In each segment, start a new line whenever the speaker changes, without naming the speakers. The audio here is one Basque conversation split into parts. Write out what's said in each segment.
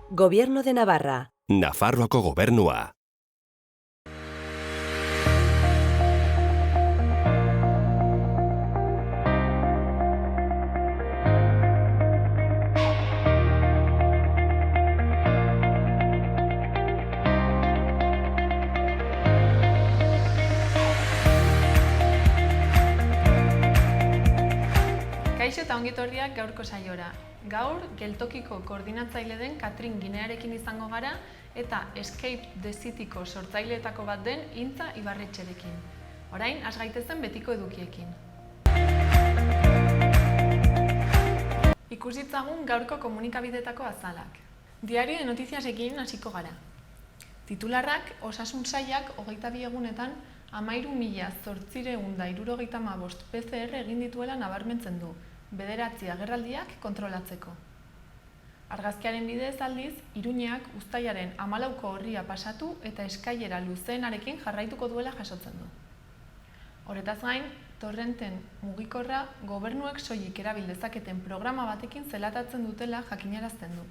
Gobierno de Navarra.
Nafarroako gobernua.
Kaixo eta ongitorriak gaurko saiora. Gaur, geltokiko koordinatzaile den Katrin Ginearekin izango gara eta Escape the Cityko sortzaileetako bat den Intza Ibarretxerekin. Orain, has gaitezen betiko edukiekin. Ikusitzagun gaurko komunikabidetako azalak. Diario de Notiziasekin hasiko gara. Titularrak osasun sailak 22 egunetan 13.875 PCR egin dituela nabarmentzen du, 9 agerraldiak kontrolatzeko. Argazkiaren bidez aldiz, Iruñeak uztailaren 14ko orria pasatu eta eskailera luzeenarekin jarraituko duela jasotzen du. Horretaz gain, torrenten mugikorra gobernuek soilik erabil dezaketen programa batekin zelatatzen dutela jakinarazten du.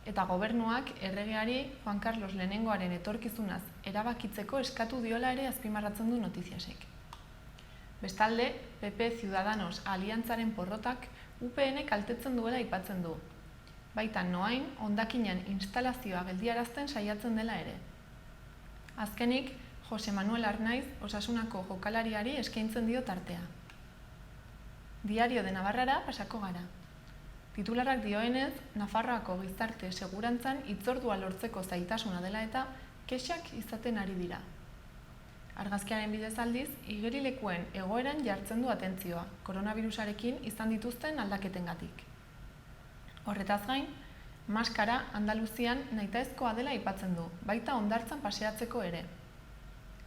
Eta gobernuak erregeari Juan Carlos Lehenengoaren etorkizunaz erabakitzeko eskatu diola ere azpimarratzen du Notiziasek. Bestalde, PP Ciudadanos aliantzaren porrotak UPN kaltetzen duela aipatzen du. Baita noain, hondakinen instalazioa geldiarazten saiatzen dela ere. Azkenik, Jose Manuel Arnaiz Osasunako jokalariari eskaintzen dio tartea. Diario de Navarrara pasako gara. Titularrak dioenez, Nafarroako gizarte segurantzan hitzordua lortzeko zaitasuna dela eta kexak izaten ari dira. Argazkiaren bidez aldiz, igerilekuen egoeran jartzen du atentzioa, koronavirusarekin izan dituzten aldaketengatik. Horretaz gain, maskara Andaluzian nahitaezkoa dela aipatzen du, baita hondartzan paseatzeko ere.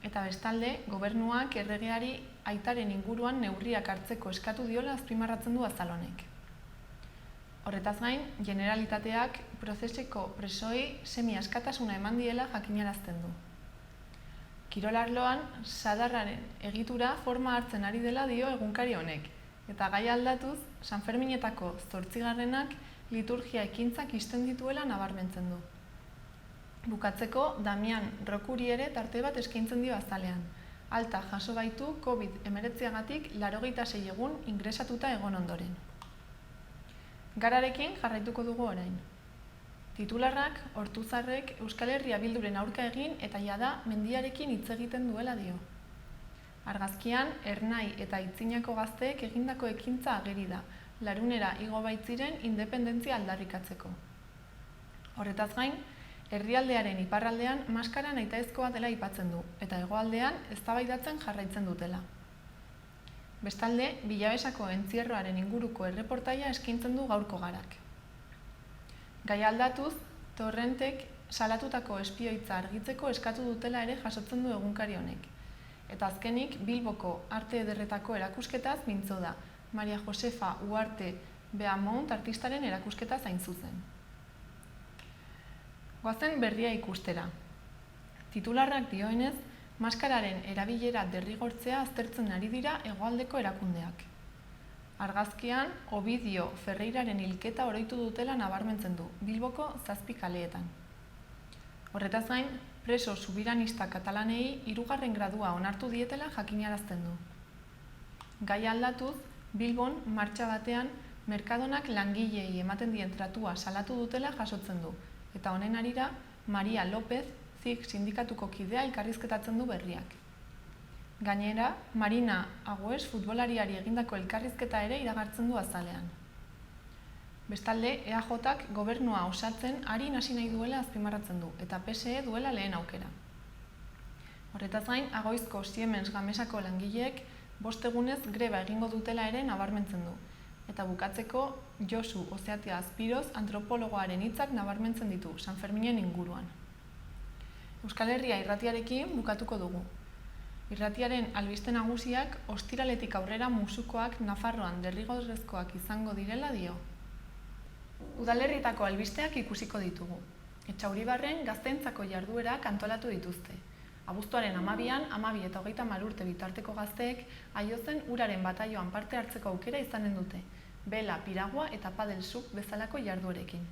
Eta bestalde, gobernuak erregeari aitaren inguruan neurriak hartzeko eskatu diola azpimarratzen du azalonek. Horretaz gain, Generalitateak prozeseko presoei semi-askatasuna eman diela jakinarazten du. Kirolarloan, sadarraren egitura forma hartzen ari dela dio egunkari honek, eta gai aldatuz, Sanferminetako 8garrenak liturgia ekintzak ixten dituela nabarmentzen du. Bukatzeko, Damian Rokuri ere tarte bat eskaintzen dio azalean. Alta jaso baitu COVID-19agatik 86 egun ingresatuta egon ondoren. Gararekin jarraituko dugu orain. Titularrak, Ortuzarrek Euskal Herria Bilduren aurka egin eta jada mendiarekin hitz egiten duela dio. Argazkian, Ernai eta Itzinako gazteek egindako ekintza ageri da, larunera igo baitziren independentzia aldarrikatzeko. Horretaz gain, herrialdearen iparraldean maskara nahitaezkoa dela aipatzen du, eta hegoaldean eztabaidatzen jarraitzen dutela. Bestalde, Bilabesako entzierroaren inguruko erreportaia eskaintzen du gaurko garak. Gai aldatuz, torrentek salatutako espioitza argitzeko eskatu dutela ere jasotzen du egunkari honek. Eta azkenik, Bilboko arte ederretako erakusketaz mintzo da, Maria Josefa Uarte Beamont artistaren erakusketa zain zuzen. Goazen berria ikustera. Titularrak dioenez, maskararen erabilera derrigortzea aztertzen ari dira hegoaldeko erakundeak. Argazkian, Ovidio Ferreiraren hilketa oroitu dutela nabarmentzen du, Bilboko 7 kaleetan. Horretaz gain, preso subiranista katalanei 3. gradua onartu dietela jakinarazten du. Gai aldatuz, Bilbon martxa batean Merkadonak langileei ematen dien tratua salatu dutela jasotzen du, eta honen harira Maria López ZIG sindikatuko kidea elkarrizketatzen du berriak. Gainera, Marina Agües futbolariari egindako elkarrizketa ere iragartzen du azalean. Bestalde, EAJak gobernua osatzen ari hasi nahi duela azpimarratzen du, eta PSE duela lehen aukera. Horretaz gain, Agoizko Siemens Gamesako langileek 5 egunez greba egingo dutela ere nabarmentzen du, eta bukatzeko Josu Ozeatia Azpiroz antropologoaren hitzak nabarmentzen ditu Sanferminen inguruan. Euskal Herria irratiarekin bukatuko dugu. Irratiaren albiste nagusiak ostiraletik aurrera musukoak Nafarroan derrigorrezkoak izango direla dio. Udalerrietako albisteak ikusiko ditugu. Etxauribarren gazteentzako jarduerak antolatu dituzte. Abuztuaren 12an, 12 eta 30 urte bitarteko gazteek Aiozen uraren bataioan parte hartzeko aukera izanen dute. bela, piragua eta padel sub bezalako jarduerekin.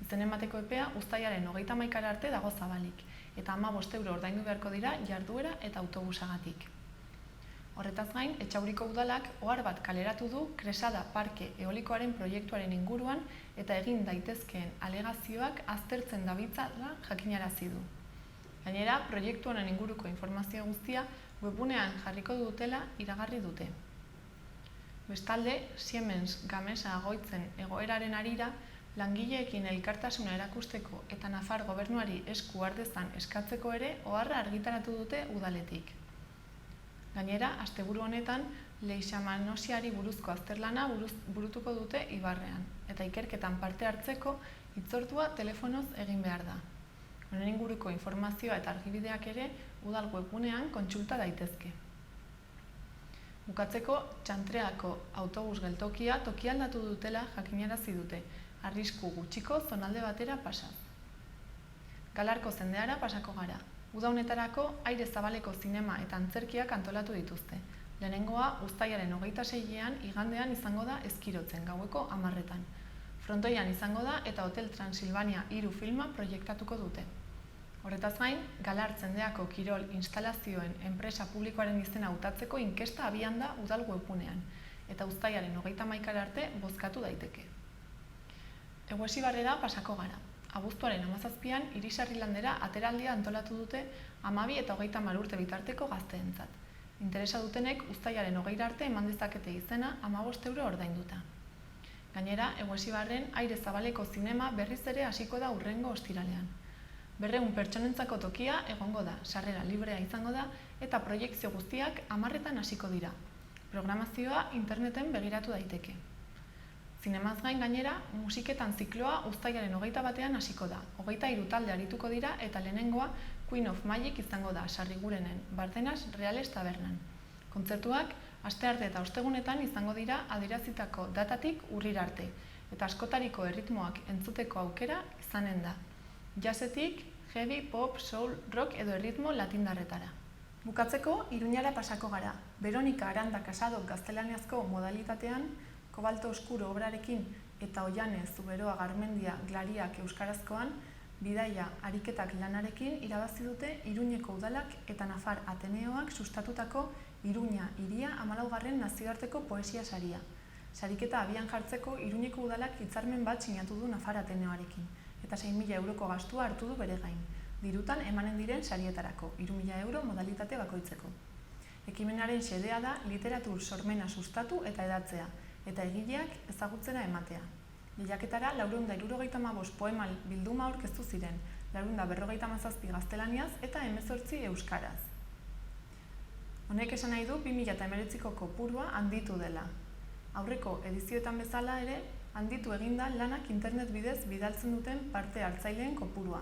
Izen emateko epea uztailaren 31 arte dago zabalik, eta 15 euro ordaindu beharko dira jarduera eta autobusagatik. Horretaz gain, Etxauriko udalak ohar bat kaleratu du Kresada Parke Eolikoaren proiektuaren inguruan eta egin daitezkeen alegazioak aztertzen dabitzala jakinarazi du. Gainera, proiektu honen inguruko informazio guztia webgunean jarriko dutela iragarri dute. Bestalde, Siemens Gamesa Agoitzen egoeraren harira, langileekin elkartasuna erakusteko eta Nafar gobernuari esku har dezan eskatzeko ere oharra argitaratu dute udaletik. Gainera, asteburu honetan, leishmanosiari buruzko azterlana burutuko dute Ibarrean, eta ikerketan parte hartzeko hitzordua telefonoz egin behar da. Honen inguruko informazioa eta argibideak ere udal webgunean kontsulta daitezke. Bukatzeko, Txantreako autobus geltokia tokialdatu dutela jakinarazi dute, arrisku gutxiko zonalde batera pasaz. Galarko zendeara pasako gara. Uda honetarako aire zabaleko zinema eta antzerkiak antolatu dituzte. Lehenengoa uztailaren 26ean igandean izango da Ezkirotzen gaueko 10etan. Frontoian izango da eta Hotel Transilvania 3 filma proiektatuko dute. Horretaz gain, Galar zendeako kirol instalazioen enpresa publikoaren izena hautatzeko inkesta abian da udal webgunean, eta uztailaren 31 arte bozkatu daiteke. Eguesibarrera pasako gara. Abuztuaren 17an Irisarri-landera ateraldia antolatu dute 12 eta 30 urte bitarteko gazteentzat. Interesa dutenek uztailaren 20 arte eman dezakete izena 15 euro ordainduta. Gainera, Eguesibarren aire zabaleko zinema berriz ere hasiko da hurrengo ostiralean. 200 pertsonentzako tokia egongo da, sarrera librea izango da eta proiekzio guztiak 10etan hasiko dira. Programazioa interneten begiratu daiteke. Zinemaz gain gainera, musiketan zikloa uztailaren 21ean hasiko da. 23 talde arituko dira eta lehenengoa Queen of Magic izango da Sarrigurenen Bardenas Reales Tabernan. Kontzertuak astearte eta ostegunetan izango dira adierazitako datatik urrira arte eta askotariko erritmoak entzuteko aukera izanen da. Jazzetik, heavy, pop, soul, rock edo erritmo latindarretara. Bukatzeko, Iruñara pasako gara. Veronika Aranda Casado gaztelaniazko modalitatean, Kobalto Oskuro obrarekin eta Oiane Zuberoa Garmendia Glariak euskarazkoan, bidaia ariketak lanarekin irabazi dute Iruñeko udalak eta Nafar Ateneoak sustatutako Iruña hiria 14. nazioarteko poesia saria. Sariketa abian jartzeko Iruñeko udalak hitzarmen bat sinatu du Nafar Ateneoarekin, eta 6.000 euroko gastua hartu du bere gain. Dirutan emanen diren sarietarako, 3.000 euro modalitate bakoitzeko. Ekimenaren xedea da literatur sormena sustatu eta edatzea, eta egileak ezagutzera ematea. Lehiaketara 475 poema bilduma aurkeztu ziren, 457 gaztelaniaz eta 18 euskaraz. Honek esan nahi du 2019ko kopurua handitu dela. Aurreko edizioetan bezala ere, handitu eginda lanak internet bidez bidaltzen duten parte hartzaileen kopurua.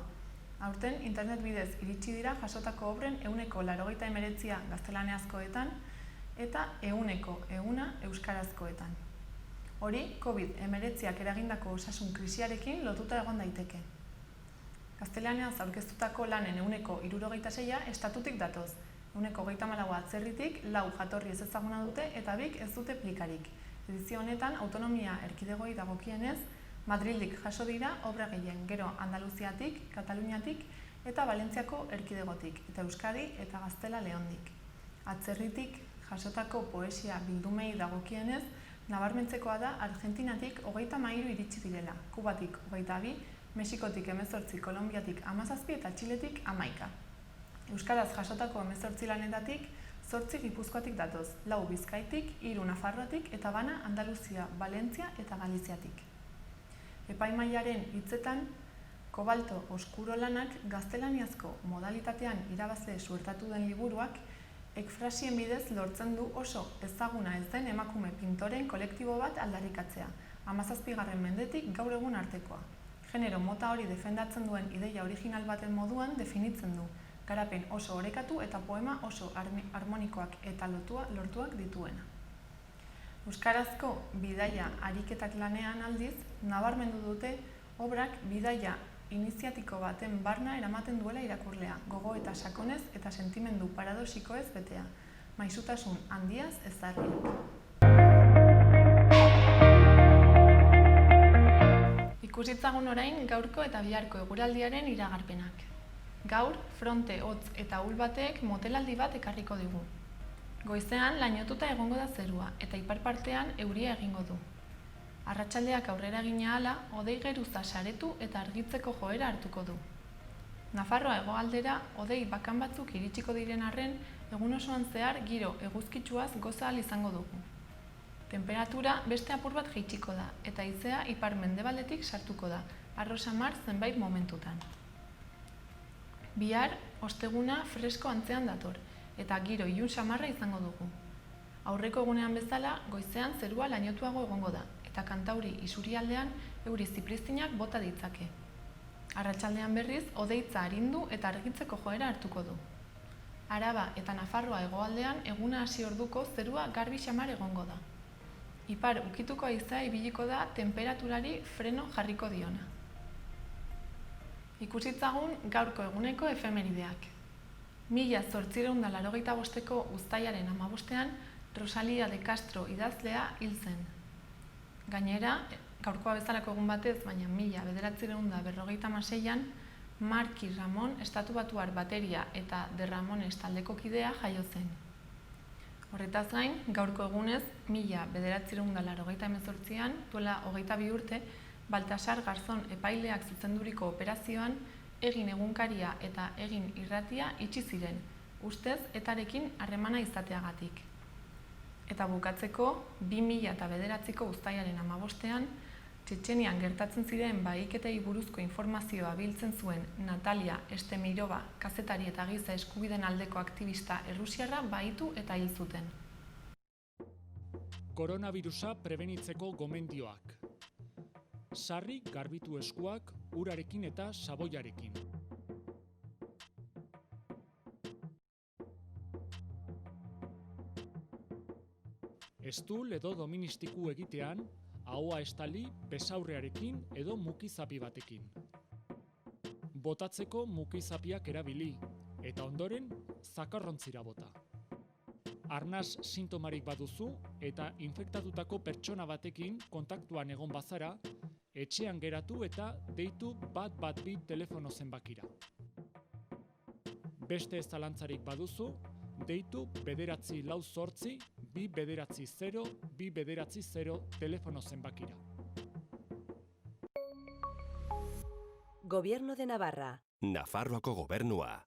Aurten internet bidez iritsi dira jasotako obren 189 gaztelaniazkoetan eta 100 euskarazkoetan. Hori, COVID-19ak eragindako osasun krisiarekin lotuta egon daiteke. Gaztelaniaz aurkeztutako lanen 166 estatutik datoz, 134 atzerritik, 4 jatorri ez ezaguna dute eta 2 ez dute plikarik. Edizio honetan, autonomia erkidegoi dagokienez, Madrildik jaso dira obra gehien, gero Andaluziatik, Kataluniatik eta Valentziako erkidegotik, eta Euskadi eta Gaztela Leondik. Atzerritik jasotako poesia bildumei dagokienez, nabarmentzekoa da Argentinatik 33 iritsi direla, Kubatik 22, Mexikotik 18, Kolonbiatik 17 eta Txiletik 11. Euskaraz jasotako 18 lanetatik 8 Gipuzkoatik datoz, 4 Bizkaitik, 3 Nafarroatik eta bana Andaluzia, Valentzia eta Galiziatik. Epaimahaiaren hitzetan, Kobalto Oskuro lanak gaztelaniazko modalitatean irabazle suertatu den liburuak ekfrasien bidez lortzen du oso ezaguna ez den emakume pintoren kolektibo bat aldarrikatzea, 17. mendetik gaur egun artekoa. Genero mota hori defendatzen duen ideia original baten moduan definitzen du, garapen oso orekatu eta poema oso harmonikoak eta lortuak dituena. Euskarazko bidaia ariketak lanean aldiz, nabarmendu dute obrak bidaia iniziatiko baten barna eramaten duela irakurlea, gogo eta sakonez eta sentimendu paradoxikoez betea, maisutasun handiaz ezarriak. Ikusitzagun orain gaurko eta biharko eguraldiaren iragarpenak. Gaur, fronte, hotz eta ahul batek motelaldi bat ekarriko digu. Goizean lainotuta egongo da zerua eta ipar partean euria egingo du. Arratsaldeak aurrera egina ahala, hodei geruza saretu eta argitzeko joera hartuko du. Nafarroa hegoaldera hodei bakan batzuk iritsiko diren arren, egun osoan zehar giro eguzkitsuaz goza ahal izango dugu. Temperatura beste apur bat jaitsiko da eta haizea ipar mendebaldetik sartuko da, arro samar zenbait momentutan. Bihar, osteguna fresko antzean dator eta giro ilun samarra izango dugu. Aurreko egunean bezala, goizean zerua lainotuago egongo da eta kantauri isurialdean euri zipriztinak bota ditzake. Arratsaldean berriz, hodeitza arindu eta argitzeko joera hartuko du. Araba eta Nafarroa hegoaldean eguna hasi orduko zerua garbi xamar egongo da. Ipar ukituko haizea ibiliko da temperaturari freno jarriko diona. Ikusitzagun gaurko eguneko efemerideak. 1885ko uztailaren 15ean Rosalía de Castro idazlea hil zen. Gainera, gaurkoa bezalako egun batez, baina 1956an Marki Ramon estatubatuar bateria eta De Ramones taldeko kidea jaio zen. Horretaz gain, gaurko egunez 1988an, duela 22 urte, Baltasar Garzón epaileak zuzenduriko operazioan egin egunkaria eta egin irratia itxi ziren, ustez etarekin harremana izateagatik. Eta bukatzeko, 2009ko uztailaren 15ean, Txetxenian gertatzen ziren bahiketei buruzko informazioa biltzen zuen Natalia Estemirova kazetari eta giza eskubideen aldeko aktivista errusiarra bahitu eta hil zuten.
Koronavirusa prebenitzeko gomendioak. Sarri garbitu eskuak urarekin eta saboiarekin. Estul edo doministiku egitean, ahoa estali besaurrearekin edo mukizapi batekin. Botatzeko mukizapiak erabili, eta ondoren zakarrontzira bota. Arnas sintomarik baduzu eta infektatutako pertsona batekin kontaktuan egon bazara, etxean geratu eta deitu 112 telefono zenbakira. Beste zalantzarik baduzu, deitu 948 290 290 telefono zenbakira.
Gobierno de Navarra.
Nafarroako gobernua.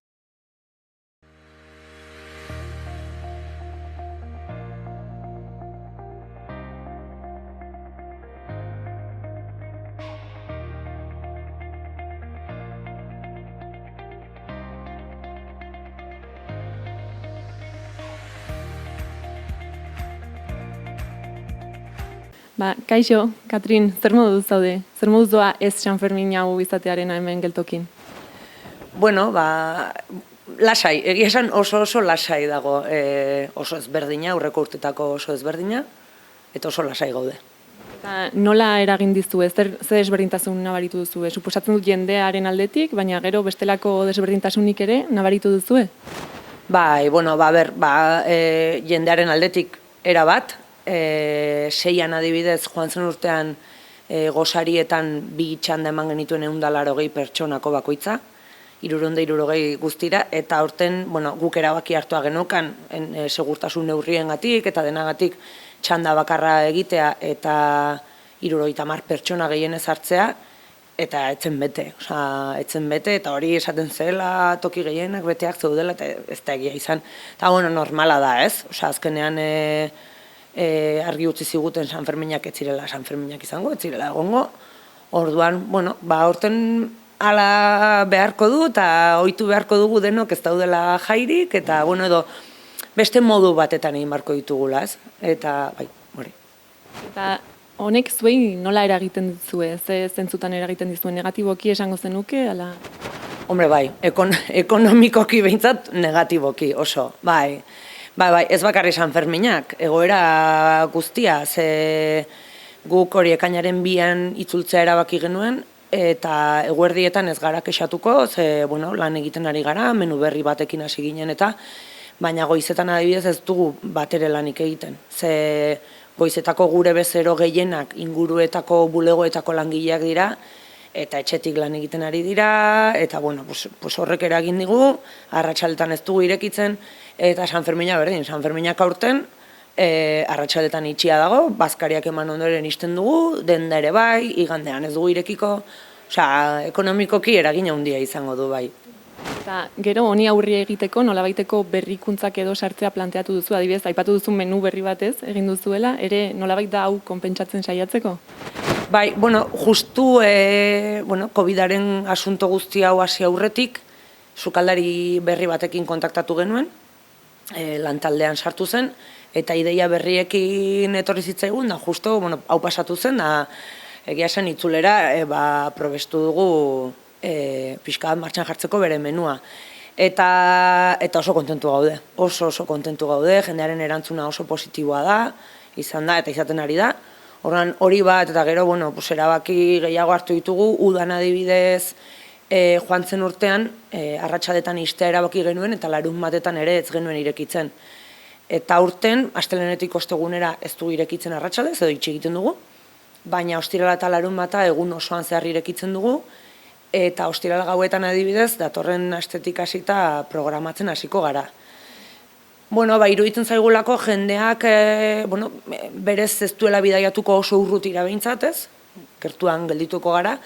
Kaixo, Katrin, zer moduz zaude? Zer moduz doa ez Sanfermin hau izatearena hemen geltokin?
Bueno, lasai, egia esan oso lasai dago, oso ezberdina, aurreko urtetako oso ezberdina, eta oso lasai gaude.
Eta nola eragin dizue, zer desberdintasun nabaritu duzue? Suposatzen dut jendearen aldetik, baina gero bestelako desberdintasunik ere nabaritu duzue?
Jendearen aldetik erabat, 6an adibidez joan zen urtean gosarietan 2 txanda eman genituen 180 pertsonako bakoitza, 360 guztira, eta aurten guk erabaki hartua geneukan segurtasun neurriengatik eta denagatik txanda bakarra egitea eta 70 pertsona gehienez hartzea, eta etzen bete, eta hori esaten zela toki gehienak beteak zeudela eta ez da egia izan. Eta normala da, ez? Azkenean argi utzi ziguten Sanferminak ez zirela Sanferminak izango, ez zirela egongo. Orduan, aurten hala beharko du eta ohitu beharko dugu denok ez daudela jairik eta edo beste modu batetan egin beharko ditugula, ez? Eta hori.
Eta honek zuei nola eragiten dizue? Ze zentzutan eragiten dizue, negatiboki esango zenuke ala?
Hombre, ekonomikoki behintzat negatiboki oso, bai, ez bakarri Sanferminak, egoera guztia, ze guk hori ekainaren 2an itzultzea erabaki genuen, eta eguerdietan ez gara kexatuko, ze lan egiten ari gara, menu berri batekin hasi ginen eta, baina goizetan adibidez ez dugu batere lanik egiten. Ze goizetako gure bezero gehienak inguruetako bulegoetako langileak dira, eta etxetik lan egiten ari dira, eta bueno, pues horrek eragin digu, arratsaletan ez dugu irekitzen, eta San Fermina berdin, San Ferminak aurten, arratsaletan itxia dago, bazkariak eman ondoren isten dugu, denda ere bai, igandean ez dugu irekiko, osea, ekonomikoki eragin handia izango du bai.
Eta gero honi aurri egiteko nolabaiteko berrikuntzak edo sartzea planteatu duzu, adibidez, aipatu duzu menu berri batez egin duzuela, ere nolabait da hau konpentsatzen saiatzeko?
Bai, bueno, justu COVID-aren asunto guzti hau hasi aurretik, sukaldari berri batekin kontaktatu genuen, lantaldean sartu zen, eta ideia berriekin etorri zitzaigun, da justo, hau pasatu zen, da egia esan itzulera, probestu dugu pixka bat martxan jartzeko bere menua. Eta oso kontentu gaude, oso kontentu gaude, jendearen erantzuna oso positiboa da, izan da eta izaten ari da. Horren hori bat eta gero, erabaki gehiago hartu ditugu, udan adibidez joan zen urtean, arratsaldetan istea erabaki genuen eta larun batetan ere ez genuen irekitzen. Eta urten, astelehenetik ostegunera ez dugu irekitzen arratsaldez, edo itxi egiten dugu, baina ostirala eta larun bata egun osoan zehar irekitzen dugu, eta ostiral gauetan adibidez, datorren astetik hasita programatzen hasiko gara. Iruditzen zaigulako jendeak berez ez duela bidaiatuko oso urrutira behintzatez, gertuan geldituko gara,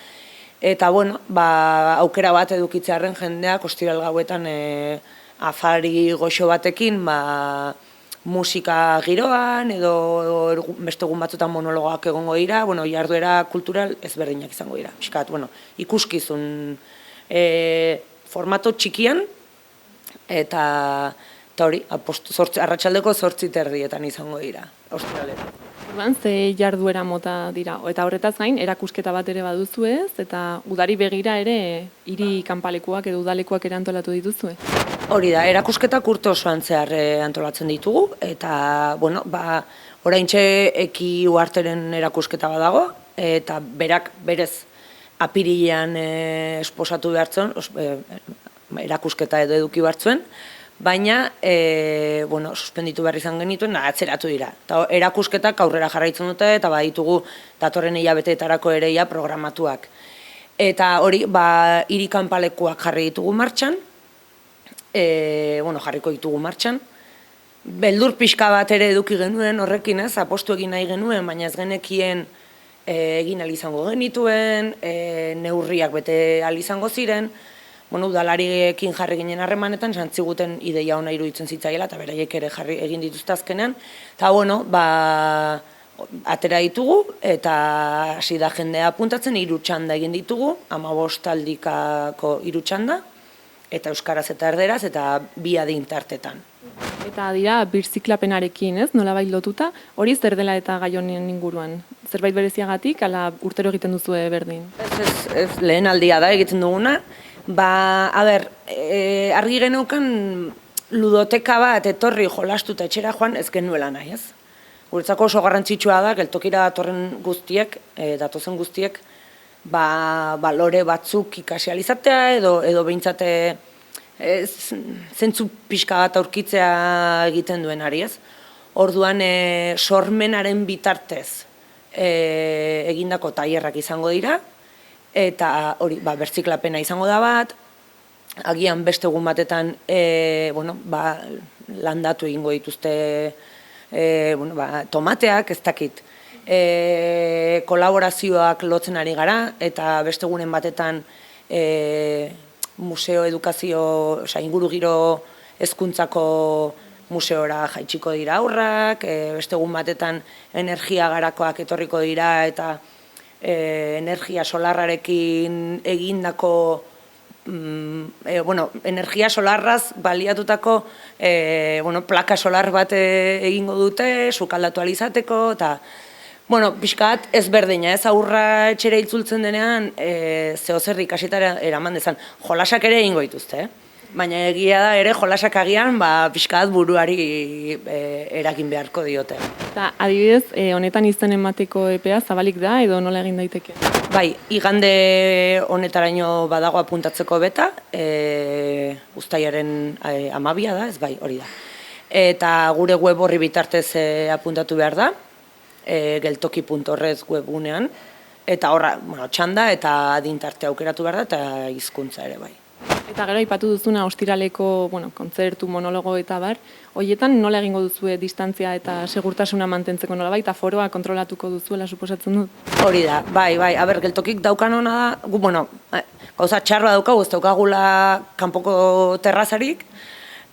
eta aukera bat edukitzearen jendeak ostiral gauetan afari goxo batekin musika giroan edo beste egun batzutan monologoak egongo dira, jarduera kultural ezberdinak izango dira. Piskat, ikuskizun formato txikian eta hori, arratsaldeko 8:30 izango dira, ostiraletan.
Orduan, ze jarduera mota dira, eta horretaz gain, erakusketa bat ere baduzu ez, eta udari begira ere hiri kanpalekuak edo udalekuak ere antolatu dituzue.
Hori da, erakusketak urte osoan zehar antolatzen ditugu, eta, oraintxe Eki Uharteren erakusketa badago, eta berak berez apirilean esposatu behartzen, erakusketa edo eduki behartzen, baina, suspenditu behar izan genituen, atzeratu dira. Eta erakusketak aurrera jarraitzen dute, eta baditugu datorren hilabeteetarako ere programatuak. Eta hori, hiri kanpalekuak jarri ditugu martxan, jarriko ditugu martxan. Beldur pixka bat ere eduki genuen horrekin ez, apostu egin nahi genuen, baina ez genekien egin ahal izango genituen, neurriak bete ahal izango ziren, udalariekin jarri ginen harremanetan, zantziguten ideia ona iruditzen zitzaiela, eta beraiek ere jarri egin dituzte azkenean, eta atera ditugu, eta hasi da jendea apuntatzen, 3 txanda egin ditugu, 15 aldikako 3 txanda, eta euskaraz eta erderaz, eta 2 adin tartetan.
Eta dira, birziklapenarekin, ez, nolabait lotuta, hori zer dela eta gai honen inguruan? Zerbait bereziagatik, ala urtero egiten duzue berdin?
Ez lehen aldia da egiten duguna. Argi geneukan ludoteka bat etorri jolastuta etxera joan ez genuela nahi, ez? Guretzako oso garrantzitsua da, geltokira datorren guztiek, datozen guztiek, balore batzuk ikasi ahal izatea edo behintzate zentzu pixka bat aurkitzea egiten duenari, ez? Orduan sormenaren bitartez egindako tailerrak izango dira, eta hori, bertziklapena izango da bat, agian beste egun batetan landatu egingo dituzte tomateak, ez dakit. Kolaborazioak lotzen ari gara, eta beste egunen batetan museo edukazio, inguru giro hezkuntzako museora jaitsiko dira aurrak, beste egun batetan energia garakoak etorriko dira, eta energia solarrarekin egindako, energia solarraz baliatutako plaka solar bat egingo dute, sukaldatu ahal izateko, eta pixkat ezberdina, ez aurra etxera itzultzen denean, zehozer ikasitara eraman dezan, jolasak ere egingo dituzte, baina egia da ere jolasak agian pixkat buruari eragin beharko diote.
Eta adibidez, honetan izen emateko epea zabalik da edo nola egin daiteke?
Bai, igande honetaraino badago apuntatzeko beta, uztailaren 12 da, ez bai, hori da. Eta gure web horri bitartez apuntatu behar da, geltoki.org webgunean, Eta horra, txanda eta adintarte aukeratu behar da, eta hizkuntza ere bai.
Eta gero aipatu duzuna ostiraleko, kontzertu, monologo eta bar, horietan nola egingo duzue distantzia eta segurtasuna mantentzeko nolabait, eta foroa kontrolatuko duzuela suposatzen dut?
Hori da, bai, geltokik daukan hona da, gauza txarra daukagu, ez daukagula kanpoko terrazarik,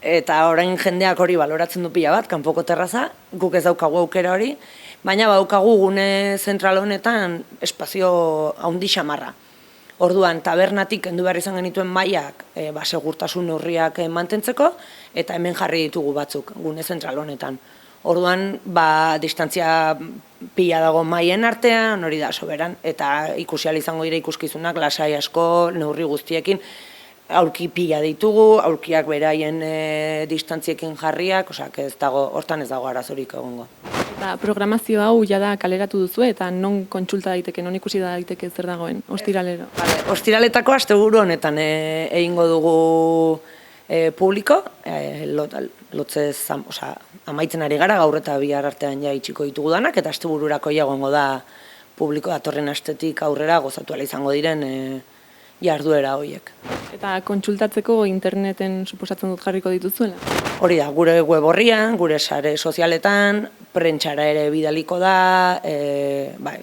eta orain jendeak hori baloratzen du pila bat, kanpoko terraza, guk ez daukagu aukera hori, baina daukagu gune zentral honetan espazio handi xamarra. Orduan, tabernatik kendu behar izan genituen mailak segurtasun neurriak mantentzeko, eta hemen jarri ditugu batzuk gune zentral honetan. Orduan, distantzia pila dago maien artean, hori da soberan, eta ikusi ahal izango dira ikuskizunak lasai asko, neurri guztiekin, aurki pila ditugu, aurkiak beraien distantziekin jarriak, hortan ez dago arazorik egongo.
Eta programazio hau jada kaleratu duzu eta non kontsulta daiteke, non ikusi daiteke zer dagoen, ostiralero?
Ostiraletako asteburu honetan egingo dugu publiko, lotzez amaitzen ari gara, gaur eta bihar artean ja itxiko ditugu danak, eta astebururako egongo da publiko datorren astetik aurrera gozatu ala izango diren jarduera horiek.
Eta kontsultatzeko interneten suposatzen dut jarriko dituzuela?
Hori da, gure web horrian, gure sare sozialetan, prentsara ere bidaliko da, bai.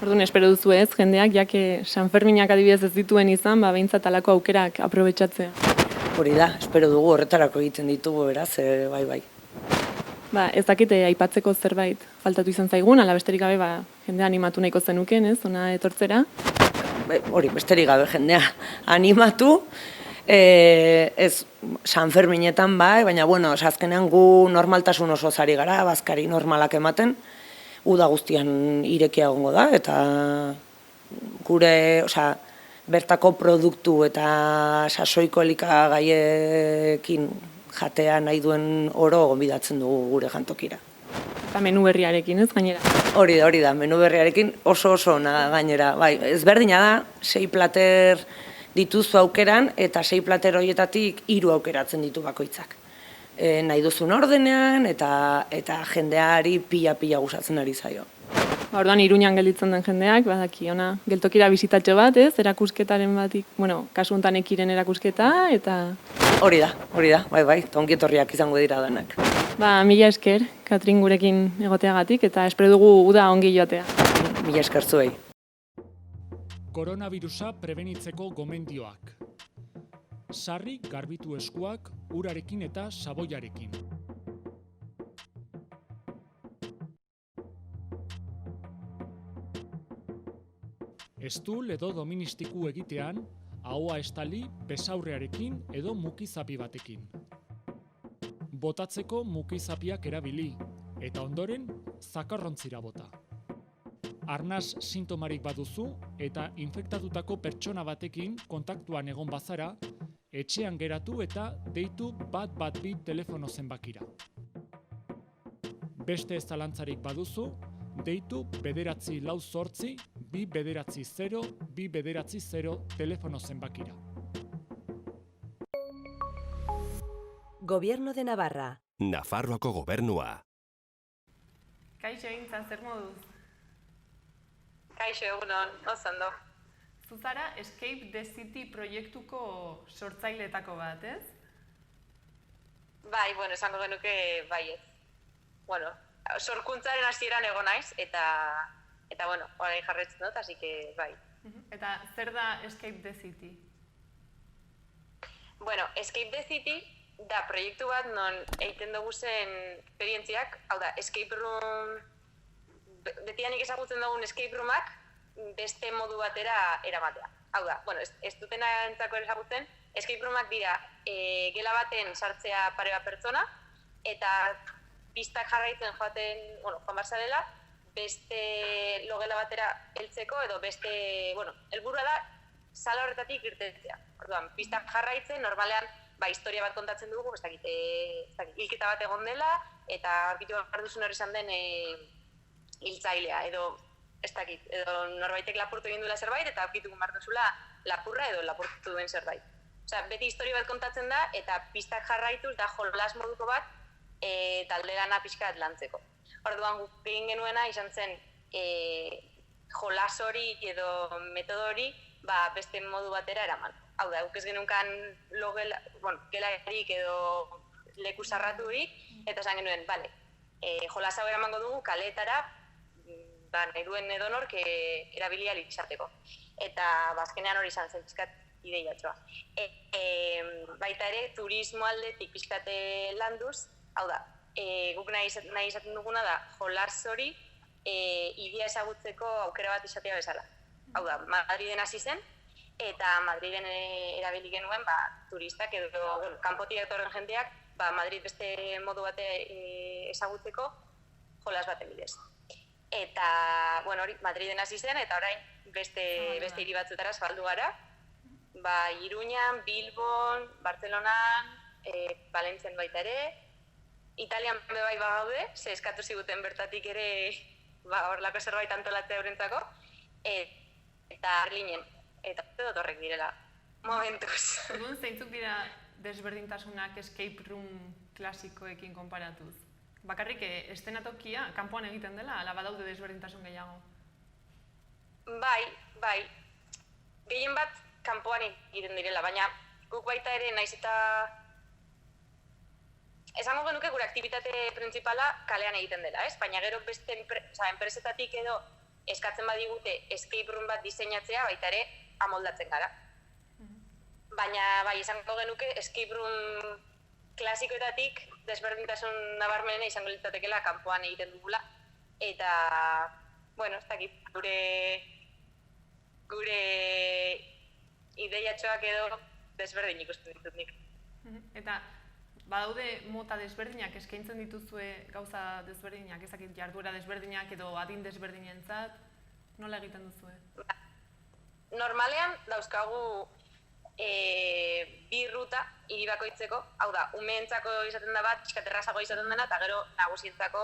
Orduan, espero duzu ez, jendeak, jake Sanferminak adibidez ez dituen izan, behintzat alako aukerak aprobetxatzea.
Hori da, espero dugu horretarako egiten ditugu, beraz, bai.
Ez dakite aipatzeko zerbait faltatu izan zaigun, ala besterik gabe jendea animatu nahiko zenuken, ez, ona etortzera?
Hori, besterik gabe jendea animatu, ez Sanferminetan bai, baina, azkenean gu normaltasun oso zari gara, bazkari normalak ematen, uda guztian irekia egongo da, eta gure, bertako produktu eta sasoiko elikagaiekin jatea nahi duen oro gonbidatzen dugu gure jantokira.
Eta menu berriarekin, ez, gainera?
Hori da, menu berriarekin oso ona gainera. Bai, ezberdina da, 6 plater dituzu aukeran, eta 6 plater horietatik 3 aukeratzen ditu bakoitzak. Nahi duzun ordenean, eta jendeari pila gustatzen ari zaio.
Orduan, Iruñan gelditzen den jendeak, badaki, ona, geltokira bisitatxo bat, ez, erakusketaren batik, kasu honetan Ekiren erakusketa, eta...
Hori da, bai, ongi etorriak izango dira danak.
Mila esker, Katrin gurekin egoteagatik, eta espero dugu uda ongi joatea.
Mila esker zuei.
Koronavirusa prebenitzeko gomendioak. Sarri garbitu eskuak urarekin eta saboiarekin. Estul edo doministiku egitean, ahoa estali besaurrearekin edo mukizapi batekin. Botatzeko mukizapiak erabili, eta ondoren zakarrontzira bota. Arnas sintomarik baduzu eta infektatutako pertsona batekin kontaktuan egon bazara, etxean geratu eta deitu 112 telefono zenbakira. Beste ez zalantzarik baduzu, deitu 948 290 290 telefono zenbakira.
Gobierno de Navarra.
Nafarroako gobernua.
Kaixo egintzan, zer moduz?
Kaixo egunon, ondo.
Zuzara Escape the City proiektuko sortzaileetako bat, ez?
Bai, esango genuke baiet. Sorkuntzaren hasieran egon naiz, eta orain jarraitzen dut, así que bai.
Eta zer da Escape the City?
Escape the City da proiektu bat non egiten dugu zen esperientziak, hau da, escape room, betianik ezagutzen dugun escape roomak beste modu batera eramatea. Hau da, ez dutena entzako ezagutzen, escape roomak dira gela baten sartzea pare bat pertsona, eta pistak jarraitzen joan barzarela, beste logela batera heltzeko edo beste, helburua da sala horretatik irtetzea. Orduan, pistak jarraitzen, normalean, historia bat kontatzen dugu, ez dakit, hilketa bat egon dela, eta aurkitu behar duzun hori izan den hiltzailea, edo ez dakit, edo norbaitek lapurtu egin duela zerbait, eta aurkitu behar duzula lapurra edo lapurtu duen zerbait. Osea, beti historia bat kontatzen da, eta pistak jarraituz da jolas moduko bat, talde lana pixka bat lantzeko. Orduan, guk egin genuena izan zen jolas hori edo metodo hori beste modu batera eraman. Hau da, guk ez genunkan gelarik edo leku sarraturik, eta esan genuen, bale, jolas hau eramango dugu kaleetara, nahi duen edonork erabilia izateko. Eta azkenean hori izan zen pizkat ideiatxoa. Baita ere, turismo aldetik pizkate landuz, hau da, guk nahi izaten duguna da jolas hori hiria ezagutzeko aukera bat izatea bezala. Hau da, Madriden hasi zen, eta Madriden erabili genuen turistak edo kanpotik etorren jendeak Madrid beste modu bate ezagutzeko jolas baten bidez. Eta, hori, Madriden hasi zen, eta orain beste hiri batzuetara zabaldu gara. Iruñan, Bilbon, Bartzelonan, Valentzian baita ere, Italian bai bagaude, ze eskatu ziguten bertatik ere horrelako zerbait antolatzea eurentzako, eta Berlinen, eta dut horrek direla, momentuz.
Orduan, zeintzuk dira desberdintasunak escape room klasikoekin konparatuz? Bakarrik eszenatokia kanpoan egiten dela, ala badaude desberdintasun gehiago?
Bai. Gehien bat kanpoan egiten direla, baina guk baita ere naiz eta esango genuke gure aktibitate printzipala kalean egiten dela, ez? Baina gero beste enpresetatik edo eskatzen badigute escape room bat diseinatzea baita ere amoldatzen gara. Baina bai, esango genuke escape room klasikoetatik desberdintasun nabarmenena izango litzatekeela kanpoan egiten dugula. Eta, ez dakit, gure ideiatxoak edo desberdin ikusten ditut nik.
Eta badaude mota desberdinak eskaintzen dituzue gauza desberdinak, ezakit jarduera desberdinak edo adin desberdinentzat, nola egiten duzue?
Normalean dauzkagu bi ruta hiri bakoitzeko, hau da, umeentzako izaten da bat, pixkat errazago izaten dena, eta gero nagusientzako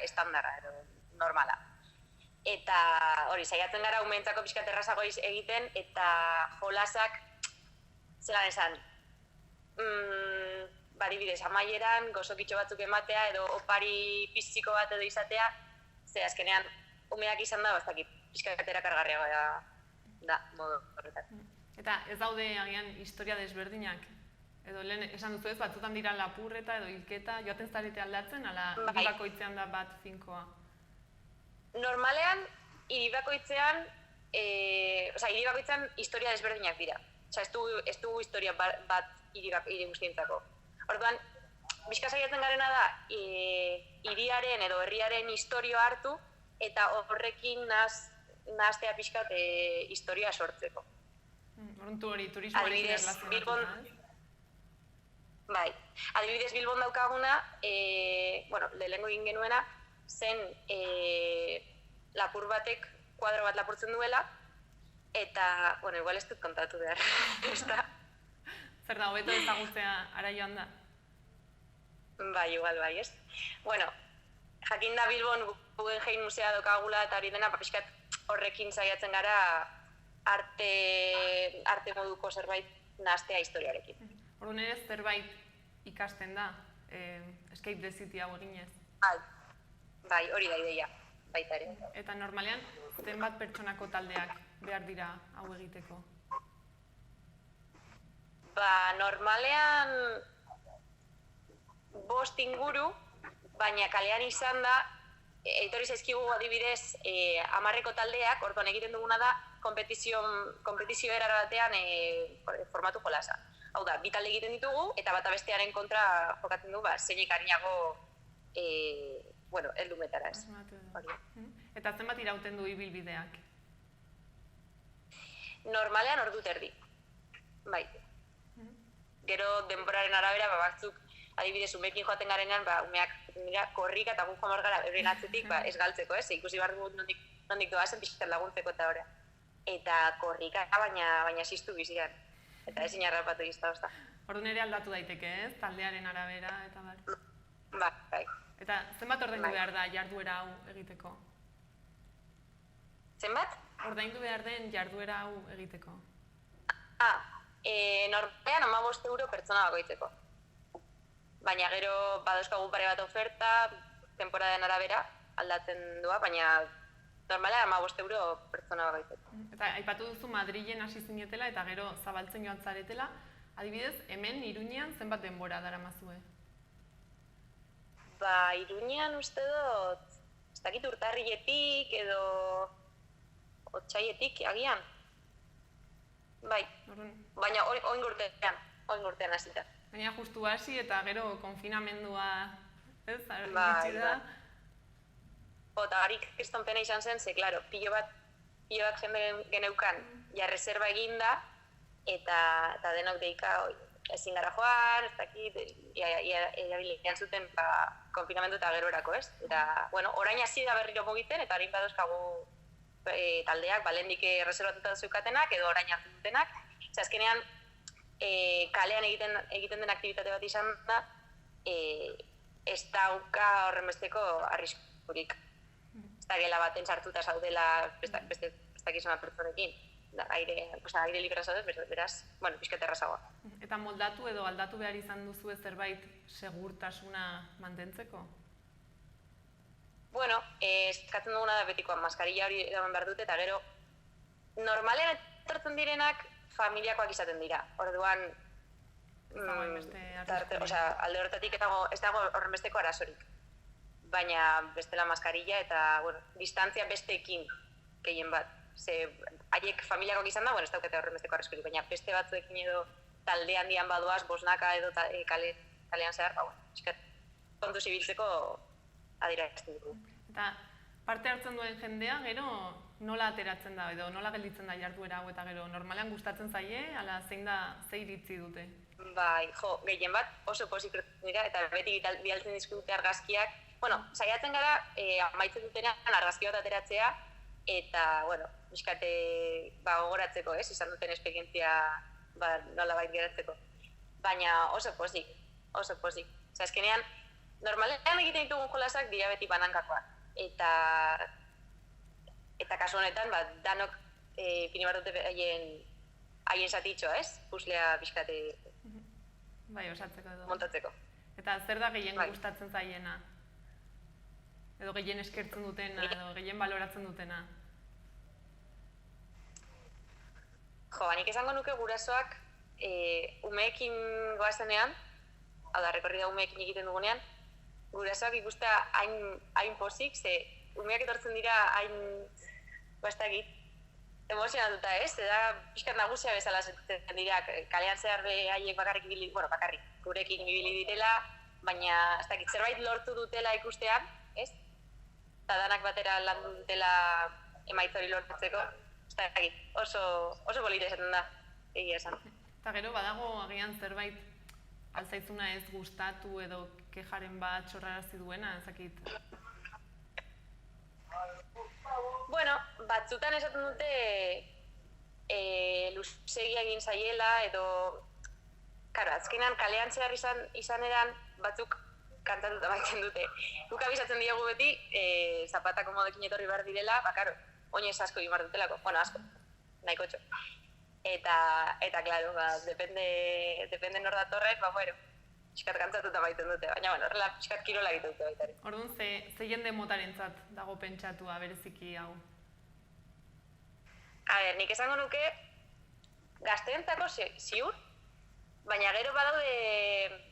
estandarra, normala. Eta hori, saiatzen gara umeentzako pixkat errazago egiten, eta jolasak, zelan esan, adibidez, amaieran gozokitxo batzuk ematea edo opari piztiko bat edo izatea, ze azkenean umeak izan da, pixkatera kargarriagoa da modu horretan.
Eta ez daude agian historia desberdinak? Edo lehen esan duzu ez, batzutan dira lapurreta edo hilketa, joaten zarete aldatzen, ala hiri bakoitzean da bat finkoa?
Normalean, hiri bakoitzean historia desberdinak dira. Ez dugu historia bat hiri guztientzako. Orduan, bizka saiatzen garena da, hiriaren edo herriaren historioa hartu, eta horrekin nahaztea pixkat historia sortzeko.
Orduan hori turismoarekin erlazionatzen,
Bai, adibidez Bilbon daukaguna, lehenengo egin genuena, zen lapur batek kuadro bat lapurtzen duela, eta, igual ez dut kontatu behar, ez da?
Zer da, hobeto ezagutzea ara joan da?
Bai, igual bai, ez? Jakin da Bilbon Guggenheim musea daukagula eta hori dena, pixkat horrekin saiatzen gara arte moduko zerbait nahaztea historiarekin.
Orduan ere zerbait ikasten da, Escape the City hau eginez?
Bai, hori da ideia, baita ere.
Eta normalean, zenbat pertsonako taldeak behar dira hau egiteko?
Normalean 5 inguru, baina kalean izan da, etorri zaizkigu adibidez 10 taldeak, orduan egiten duguna da, kompetizio erara batean formatu jolasa. Hau da, 2 talde egiten ditugu, eta bata bestearen kontra jokatzen du, zeinek arinago heldumetara ez.
Eta zenbat irauten du ibilbideak?
Normalean ordu terdi. Bai. Gero denboraren arabera, batzuk adibidez umeekin joaten garenean, umeak korrika eta gu joan gara euren atzetik ez galtzeko, ez? Ikusi behar dugu nondik doazen pixkat laguntzeko eta horrean. Eta korrika baina ziztu bizian. Eta ezin harrapatu izta, ozta.
Orduan ere aldatu daiteke, ez? Taldearen arabera eta bar.
Bai.
Eta zenbat ordaindu behar da jarduera hau egiteko?
Zenbat?
Ordaindu behar den jarduera hau egiteko?
Normalean 15 euro pertsona bakoitzeko. Baina gero badauzkagu pare bat oferta, temporaden arabera aldatzen doa, baina normalean 15 euro pertsona bakoitzeko.
Eta aipatu duzu Madrilen hasi zinetela eta gero zabaltzen joan zaretela, adibidez, hemen Iruñean zenbat denbora daramazue?
Ba, Iruñean uste dut, ez dakit urtarriletik edo otsailetik agian. Bai, baina oin urtean hasita.
Baina justu hasi eta gero konfinamendua, ez?
Bai,
Iritsi da.
Eta harik kriston pena izan zen, ze, klaro, pilo bat jende geneukan, ja reserva eginda, eta denok deika ezin gara joan, ez dakit, erabilian zuten konfinamendu eta gerorako, ez? Eta, bueno, orain hasi da berriro mugiten, eta harin badozkagu taldeak, lehendik reservatuta zeukatenak, edo orain hartu dutenak. Ze azkenean, kalean egiten den aktibitate bat izan da, ez dauka horrenbesteko arriskurik. Ez da gela baten sartuta zaudela beste dakizuna pertsonekin. Aire libera zaudez, beraz, pixkat errazagoa.
Eta moldatu edo aldatu behar izan duzu zerbait segurtasuna mantentzeko?
Bueno, eskatzen duguna da betikoan, maskarilla hori eraman behar dute, eta gero, normalean etortzen direnak familiakoak izaten dira. Orduan, alde horretatik ez dago horrenbesteko arazorik. Baina bestela maskarilla eta, distantzia besteekin gehien bat. Ze, haiek familiakoak izan da, ez daukete horrenbesteko arriskurik, baina beste batzuekin edo talde handian badoaz, bosnaka edo kalean zehar, kontu zibiltzeko adierazten dugu.
Eta parte hartzen duen jendea, gero nola ateratzen da, edo nola gelditzen da jarduera hau, eta gero normalean gustatzen zaie, ala ze iritzi dute?
Bai, gehien bat oso pozik dira, eta beti bidaltzen dizkute argazkiak. Saiatzen gara, amaitzen dutenean argazki bat ateratzea, eta, bizkate gogoratzeko, izan duten esperientzia nola bait geratzeko. Baina oso pozik. Azkenean, normalean egiten ditugun jolasak dira beti banankakoak. Eta kasu honetan, danok pini bat dute haien zatitxoa, puslea bizkate
Bai, osatzeko edo.
Montatzeko.
Eta zer da gehien gustatzen zaiena? Edo gehien eskertzen dutena, edo gehien baloratzen dutena?
Nik esango nuke gurasoak umeekin goazenean, hau da, rekorrida umeekin egiten dugunean, gurasoak ikustea hain pozik, ze umeak etortzen dira hain, bastakit, emozionatuta ez, eta pixkat nagusia bezala zentzen dira, kalean zehar haiek bakarrik ibili, bakarrik, gurekin ibili direla, baina ez dakit, zerbait lortu dutela ikustean, ez? Eta danak batera lan dutela emaitza hori lortzeko, ez dakit, oso polita esaten da, egia esan.
Eta gero badago agian zerbait altzaizuna ez gustatu edo kejaren bat txorrarazi duena, ezakit?
Batzutan esaten dute luzegia egin zaiela edo azkenean kalean zehar izan eran batzuk kantatuta maiten dute. Guk abisatzen diegu beti zapatako modekin etorri behar direla, oinez asko egin behar dutelako, asko, nahiko txo. Eta, klaro, depende nor datorren, pixkat kantzatuta maiten dute, baina, horrela pixkat kirola egiten dute baitari.
Orduan, ze jende motarentzat dago pentsatua bereziki hau?
Nik esango nuke, gazteentzako ziur, baina gero badaude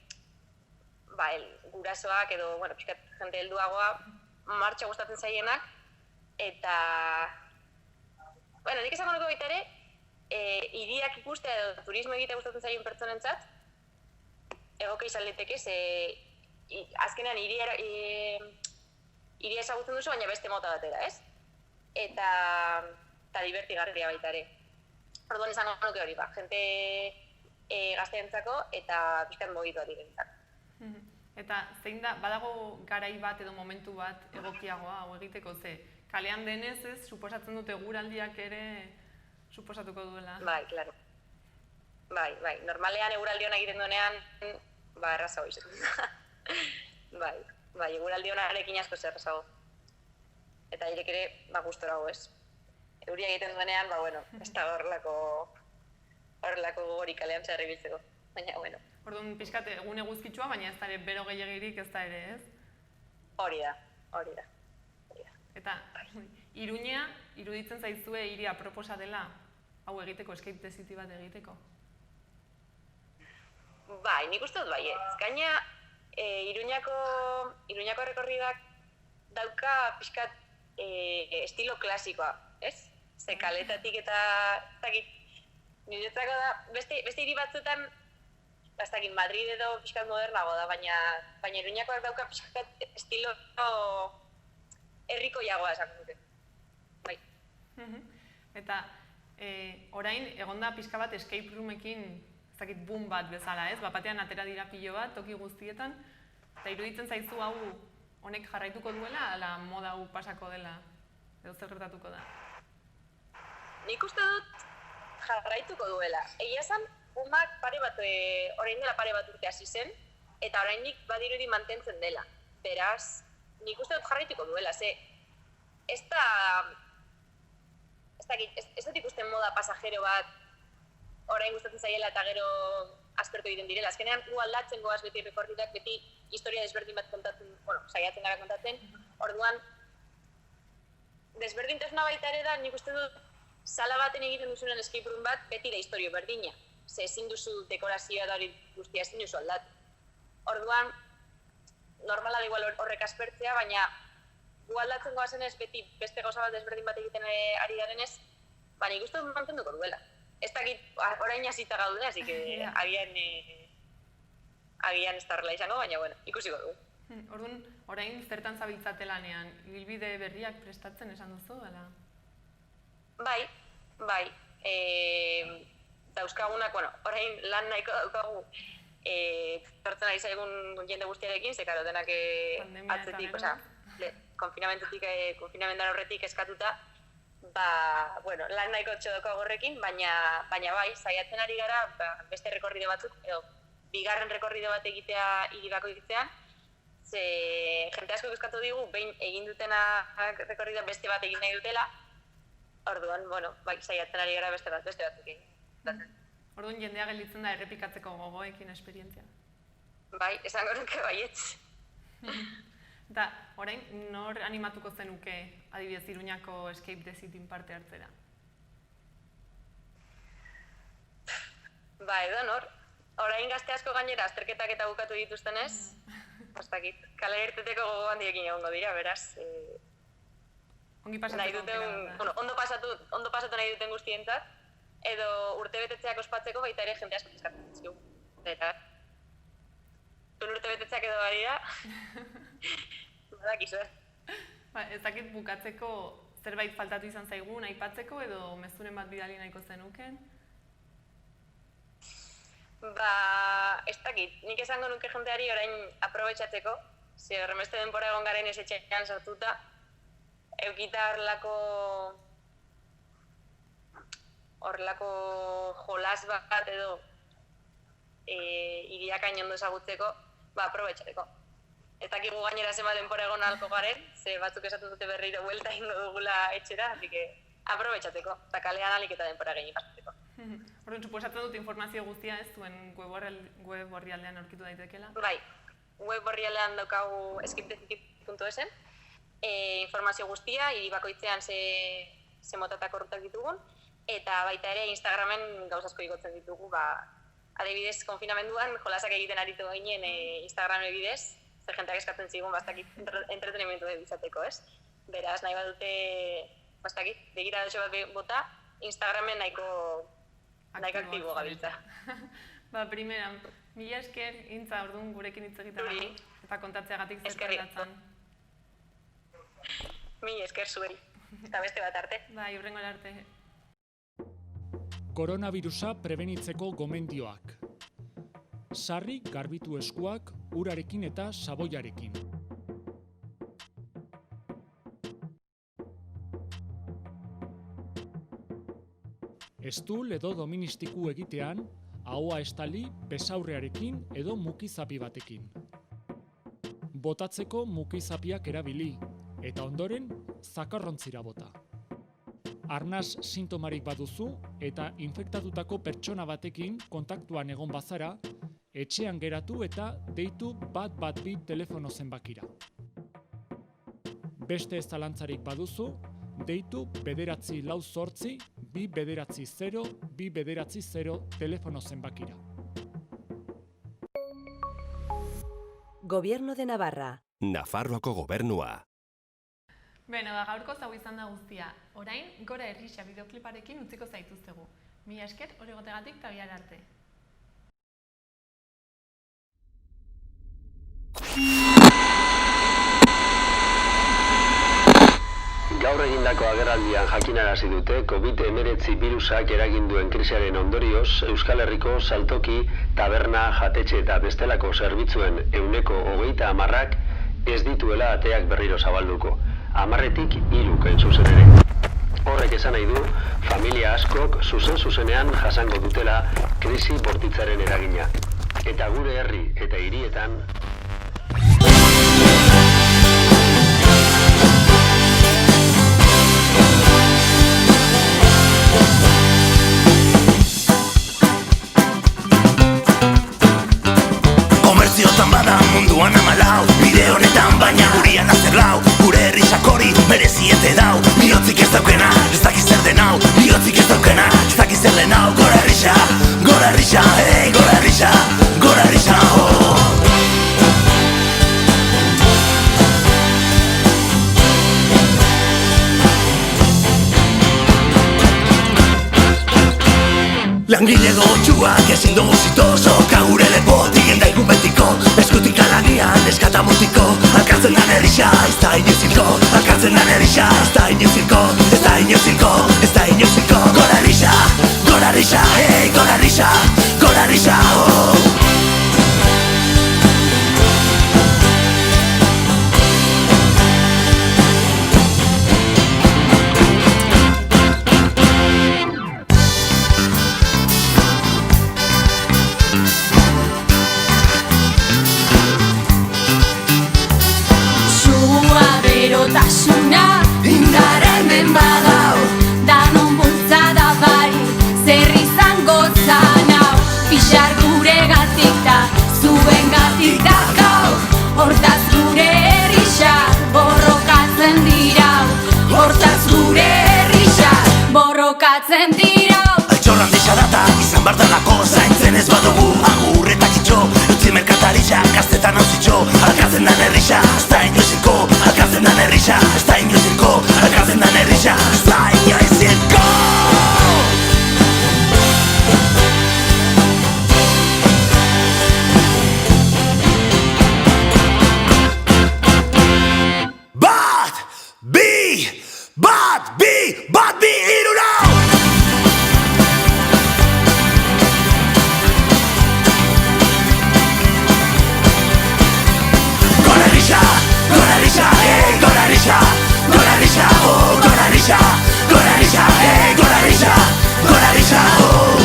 gurasoak edo, pixkat jende helduagoa martxa gustatzen zaienak, eta, nik esango nuke baita ere, hiriak ikustea edo turismo egitea gustatzen zaien pertsonentzat, egoke izan liteke, ze azkenean hiria ezagutzen duzu, baina beste mota batera, ez? Eta divertigarria baita ere. Orduan izango nuke hori, jente gazteentzako eta pixkat mugitua direntzat.
Eta zein da, badago garai bat edo momentu bat egokiagoa hau egiteko, ze kalean denez ez, suposatzen dute eguraldiak ere suposatuko duela.
Bai, klaro. Bai, normalean eguraldi hona egiten duenean, errazago izaten da. Bai, eguraldi honarekin asko errazago. Eta hirek ere, gustorago ez. Euria egiten duenean, ez da horrelako gogorik kalean zehar ibiltzeko. Baina,
Orduan, pixkat egun eguzkitsua, baina ez da ere bero gehiagirik ez da ere, ez?
Hori da.
Eta Iruña, iruditzen zaizue hiri aproposa dela hau egiteko, escape the city bat egiteko?
Bai, nik uste dut baietz. Gaina, Iruñako errekorridak dauka pixkat estilo klasikoa, ez? Ze kaletatik eta niretzako da, beste hiri batzuetan, Madrid edo pixkat modernago da, baina Iruñakoak dauka pixkat estilo herrikoiagoa esango dute. Bai.
Eta orain egonda pixka bat escape roomekin boom bat bezala, ez? Batean atera dira pilo bat toki guztietan, eta iruditzen zaizu hau honek jarraituko duela, ala moda hau pasako dela, edo zer gertatuko da?
Nik uste dut jarraituko duela. Egia esan, boomak orain dela pare bat urte hasi zen, eta oraindik badirudi mantentzen dela. Beraz, nik uste dut jarraituko duela, ze ez dut ikusten moda pasajero bat orain gustatzen zaiela eta gero aspertu egiten direla. Azkenean, gu aldatzen goaz beti rekorridak, beti historia desberdin bat kontatzen, saiatzen gara kontatzen. Orduan, desberdintasuna baita ere da, nik uste dut sala baten egiten duzunen escape room bat beti da historia berdina. Ze ezin duzu dekorazioa da hori guztia ezin duzu aldatu. Orduan, normala da igual horrek aspertzea, baina gu aldatzen goazenez beti beste gauza bat desberdin bat egiten ari garenez, nik uste dut mantenduko duela. Ez dakit, orain hasita gaude, así que agian ez da horrela izango, baina bueno, ikusiko dugu.
Orduan, orain zertan zabiltzate lanean, ibilbide berriak prestatzen esan duzu, ala?
Bai. Dauzkagunak, orain lan nahiko daukagu pertsona ari zaigun jende guztiarekin, ze karo denak atzetik, konfinamenduan horretik eskatuta, lan nahiko txodoko agorrekin, baina bai, saiatzen ari gara beste rekorride batzuk, edo bigarren rekorride bat egitea hiri bakoitzean, ze jente asko eskatu digu, behin egin dutena rekorride beste bat egin nahi dutela, orduan, bai, saiatzen ari gara beste batzuk egin.
Orduan jendea gelditzen da errepikatzeko gogoekin esperientzia?
Bai, esango nuke baietz.
Eta orain, nor animatuko zenuke adibidez Iruñako Escape the Cityn parte hartzera?
Edo nor. Orain gazte asko gainera azterketak eta bukatu dituztenez, kale irteteko gogo handiekin egongo dira, beraz.
Ongi pasatzeko aukera.
Ondo pasatu nahi duten guztientzat, edo urtebetetzeak ospatzeko baita ere jende asko eskatzen zizkigu. Urtebetetzeak edo badira, badakizu.
Ez dakit bukatzeko zerbait faltatu izan zaigun aipatzeko edo mezuren bat bidali nahiko zenuken?
Ez dakit, nik esango nuke jendeari orain aprobetxatzeko, ze horremeste denbora egon garen ez etxean sartuta, eukita horrelako jolas bat edo hiriak hain ondo ezagutzeko, aprobetxateko. Ez dakigu gainera zema denbora egon ahalko garen, ze batzuk esatu dute berriro buelta ingo dugula etxera, así que aprobetxateko, eta kalean ahalik eta denbora gehi pasatzeko.
Orduan, suposatzen dut informazio guztia ez zuen web orrialdean aurkitu daitekeela?
Bai, web orrialdean daukagu escape.esen, informazio guztia, hiri bakoitzean ze motatako rutak ditugun, eta baita ere Instagramen gauzasko igotzen ditugu, adibidez, konfinamenduan jolasak egiten aritu ginen Instagramen bidez, ze jenteak eskatzen zigun entretenimentu izateko, ez? Beraz, nahi badute, begira doxe bat bota, Instagramen nahiko aktibo gabiltza.
Primera, mila esker intza orduan gurekin hitz egiteagatik eta kontatzeagatik zer gertatzen.
Mila esker zuei, eta beste bat arte.
Hurrengo arte.
Koronavirusa prebenitzeko gomendioak. Sarri garbitu eskuak urarekin eta saboiarekin. Estul edo doministiku egitean, ahoa estali besaurrearekin edo mukizapi batekin. Botatzeko mukizapiak erabili, eta ondoren zakarrontzira bota. Arnas sintomarik baduzu eta infektatutako pertsona batekin kontaktuan egon bazara, etxean geratu eta deitu 112 telefono zenbakira. Beste ez zalantzarik baduzu, deitu 948-290-290 telefono zenbakira.
Gobierno de Navarra.
Nafarroako gobernua.
Beno, gaurko zau izan da guztia. Orain, Gora Herrisa bideokliparekin utziko zaituztegu. Mila esker hori gotegatik eta bihar arte.
Gaur egindako agerraldian jakinarazi dute COVID-19 birusak eragin duen krisiaren ondorioz Euskal Herriko saltoki, taberna, jatetxe eta bestelako zerbitzuen 30%ak ez dituela ateak berriro zabalduko. 10-tik 3 hain zuzen ere. Horrek esan nahi du, familia askok zuzenean jasango dutela krisi bortitzaren eragina. Eta gure herri eta hirietan
Komertziotan bada munduan amalau, bide honetan baina gurian azerlau, gure herri sakori mereziete dau, bihotzik ez daukena, ez dakiz zer den hau, bihotzik ez daukena, ez dakiz zer den hau, Gora Herrisa, hey, Gora Herrisa, oh. Langile gotxuak ezin dugu zitozo, kagure lepotik endaigun betiko, eskutik alagian eskata mutiko, alkatzen dan Herrisa, ez da inuzilko, alkatzen dan Herrisa, ez da inuzilko, ez da inuzilko, ez da inuzilko, Gora Herrisa, hey, Gora Herrisa, oh.
Tasuna indara hemen badau, danon bultzada bari, zer izango zan hau, pixar gure gatik da, zuen gatik da gau, hortaz gure herrisa, borrokatzen dirau, hortaz gure herrisa, borrokatzen dirau.
Altxorran data izan bardalako, zaintzen ez badugu, agurretak itxo, utzi merkataritza, gaztetan hauzitxo, alkatzen dan Herrisa, ez da inuzilko, alkatzen dan Herrisa, ez da inuzilko, alkatzen dan Herrisa, ez da inuzilko! Bat bi, irurau! Hey, Gora Herrisa, oh, Gora Herrisa, hey, Gora Herrisa, oh.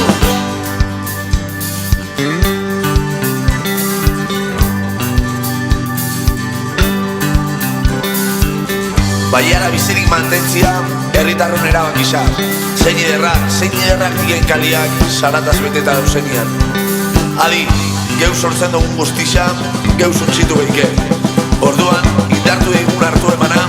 Baiara bizirik mantentzia, herritarron erabakisa. Zein ederrak digen kaliak, sarataz beteta dauzenian. Adi, geu sortzen dugun guztisa, geu zuntzitu behike. Orduan, indartu egun hartu emana,